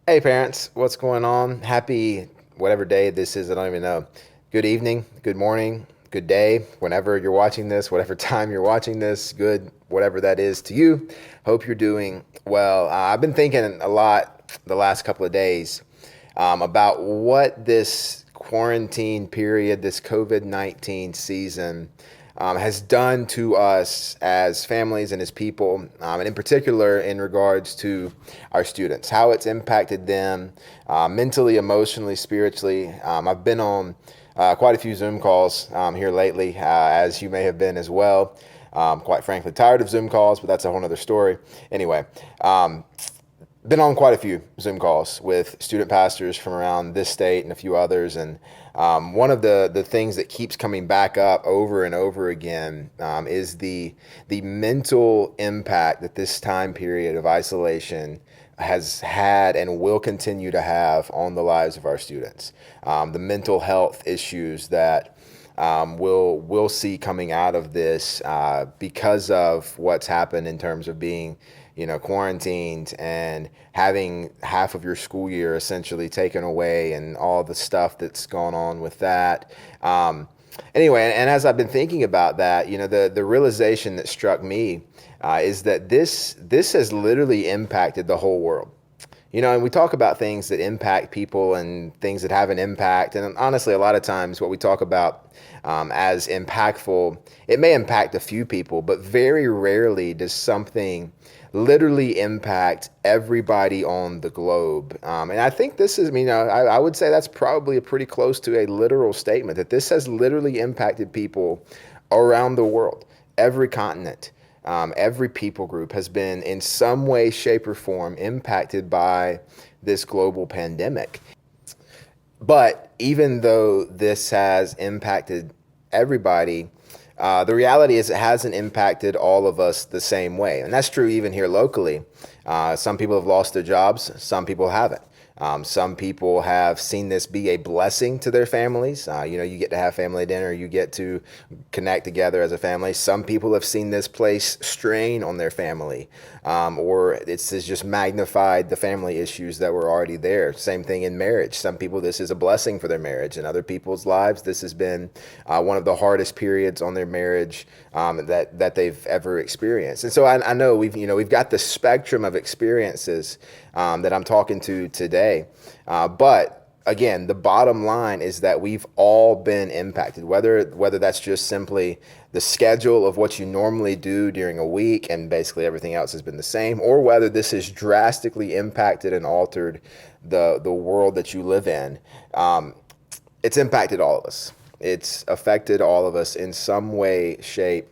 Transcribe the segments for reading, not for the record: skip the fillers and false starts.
Hey parents, what's going on? Happy whatever day this is, I don't even know. Good evening, good morning, good day, whenever you're watching this, whatever time you're watching this, good, whatever that is to you. Hope you're doing well. I've been thinking a lot the last couple of days about what this quarantine period, this COVID-19 season, has done to us as families and as people, and in particular in regards to our students, how it's impacted them mentally, emotionally, spiritually. I've been on quite a few Zoom calls here lately, as you may have been as well. Quite frankly, tired of Zoom calls, but that's a whole other story. Anyway, been on quite a few Zoom calls with student pastors from around this state and a few others. And one of the things that keeps coming back up over and over again is the mental impact that this time period of isolation has had and will continue to have on the lives of our students. The mental health issues that we'll see coming out of this because of what's happened in terms of being, quarantined and having half of your school year essentially taken away and all the stuff that's gone on with that. Anyway, and as I've been thinking about that, the realization that struck me is that this has literally impacted the whole world. And we talk about things that impact people and things that have an impact. And honestly, a lot of times what we talk about as impactful, it may impact a few people, but very rarely does something literally impact everybody on the globe. And I think this is, I would say that's probably pretty close to a literal statement that this has literally impacted people around the world, every continent. Every people group has been in some way, shape, or form impacted by this global pandemic. But even though this has impacted everybody, the reality is it hasn't impacted all of us the same way. And that's true even here locally. Some people have lost their jobs, some people haven't. Some people have seen this be a blessing to their families. You get to have family dinner, you get to connect together as a family. Some people have seen this place strain on their family, or it's just magnified the family issues that were already there. Same thing in marriage. Some people, this is a blessing for their marriage. In other people's lives, this has been one of the hardest periods on their marriage that they've ever experienced. And so I know we've got the spectrum of experiences that I'm talking to today. But again, the bottom line is that we've all been impacted, whether that's just simply the schedule of what you normally do during a week and basically everything else has been the same, or whether this has drastically impacted and altered the world that you live in. It's impacted all of us. It's affected all of us in some way, shape,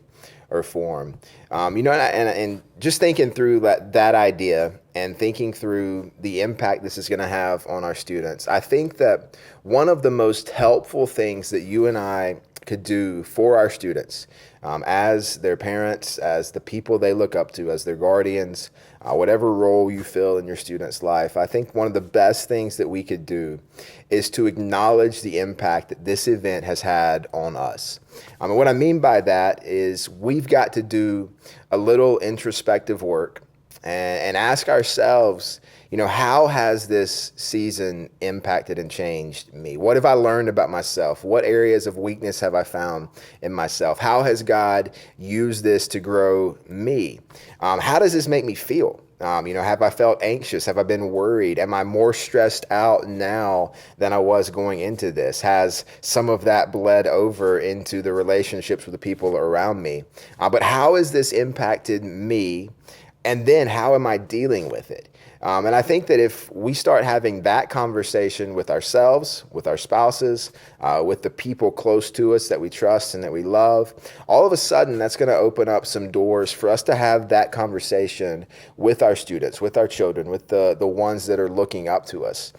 or form. And just thinking through that idea and thinking through the impact this is going to have on our students, I think that one of the most helpful things that you and I could do for our students, as their parents, as the people they look up to, as their guardians, whatever role you fill in your student's life, I think one of the best things that we could do is to acknowledge the impact that this event has had on us. And what I mean by that is we've got to do a little introspective work and ask ourselves, how has this season impacted and changed me? What have I learned about myself? What areas of weakness have I found in myself? How has God used this to grow me? How does this make me feel? Have I felt anxious? Have I been worried? Am I more stressed out now than I was going into this? Has some of that bled over into the relationships with the people around me? But how has this impacted me? And then how am I dealing with it? And I think that if we start having that conversation with ourselves, with our spouses, with the people close to us that we trust and that we love, all of a sudden that's going to open up some doors for us to have that conversation with our students, with our children, with the ones that are looking up to us.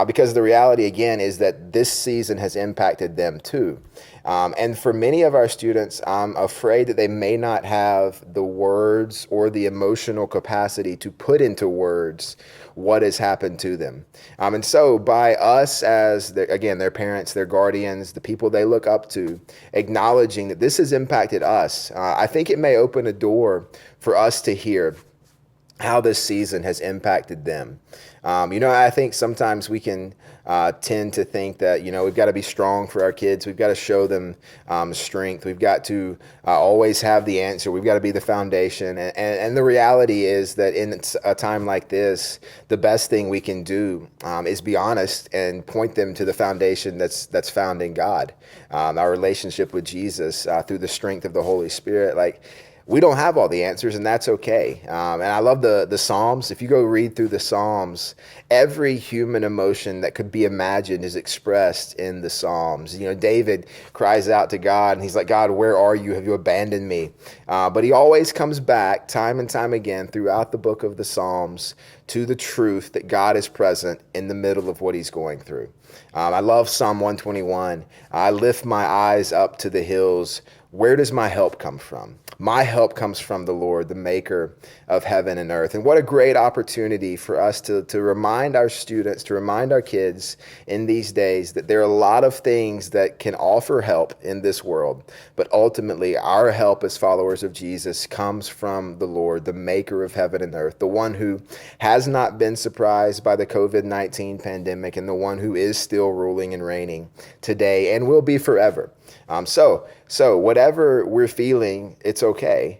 Because the reality, again, is that this season has impacted them too. And for many of our students, I'm afraid that they may not have the words or the emotional capacity to put into words what has happened to them. And so by us as, their parents, their guardians, the people they look up to, acknowledging that this has impacted us, I think it may open a door for us to hear how this season has impacted them. I think sometimes we can tend to think that, we've got to be strong for our kids. We've got to show them strength. We've got to always have the answer. We've got to be the foundation. And the reality is that in a time like this, the best thing we can do is be honest and point them to the foundation that's found in God, our relationship with Jesus through the strength of the Holy Spirit. Like, we don't have all the answers, and that's okay. And I love the Psalms. If you go read through the Psalms, every human emotion that could be imagined is expressed in the Psalms. David cries out to God, and he's like, God, where are you? Have you abandoned me? But he always comes back time and time again throughout the book of the Psalms to the truth that God is present in the middle of what he's going through. I love Psalm 121. I lift my eyes up to the hills. Where does my help come from? My help comes from the Lord, the maker of heaven and earth. And what a great opportunity for us to remind our students, to remind our kids in these days that there are a lot of things that can offer help in this world. But ultimately, our help as followers of Jesus comes from the Lord, the maker of heaven and earth, the one who has not been surprised by the COVID-19 pandemic, and the one who is still ruling and reigning today and will be forever. So whatever we're feeling, it's okay,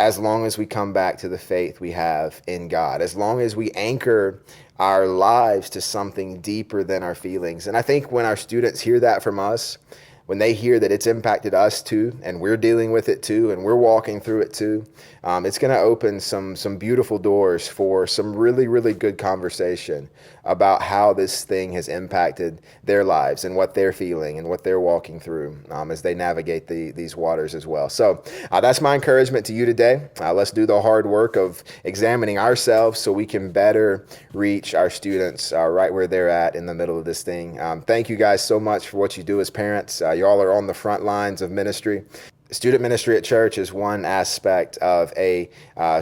as long as we come back to the faith we have in God, as long as we anchor our lives to something deeper than our feelings. And I think when our students hear that from us, when they hear that it's impacted us too, and we're dealing with it too, and we're walking through it too, it's going to open some beautiful doors for some really, really good conversation about how this thing has impacted their lives and what they're feeling and what they're walking through as they navigate these waters as well. So that's my encouragement to you today. Let's do the hard work of examining ourselves so we can better reach our students right where they're at in the middle of this thing. Thank you guys so much for what you do as parents. Y'all are on the front lines of ministry. Student ministry at church is one aspect of a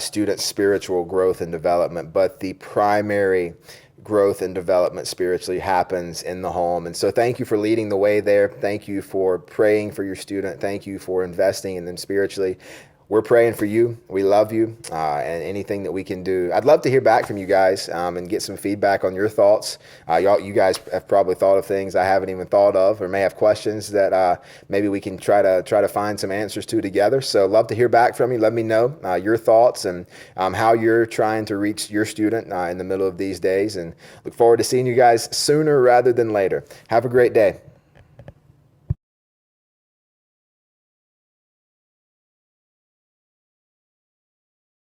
student's spiritual growth and development, but the primary growth and development spiritually happens in the home. And so thank you for leading the way there. Thank you for praying for your student. Thank you for investing in them spiritually. We're praying for you. We love you, and anything that we can do. I'd love to hear back from you guys and get some feedback on your thoughts. You guys have probably thought of things I haven't even thought of, or may have questions that maybe we can try to find some answers to together. So love to hear back from you. Let me know your thoughts and how you're trying to reach your student in the middle of these days. And look forward to seeing you guys sooner rather than later. Have a great day.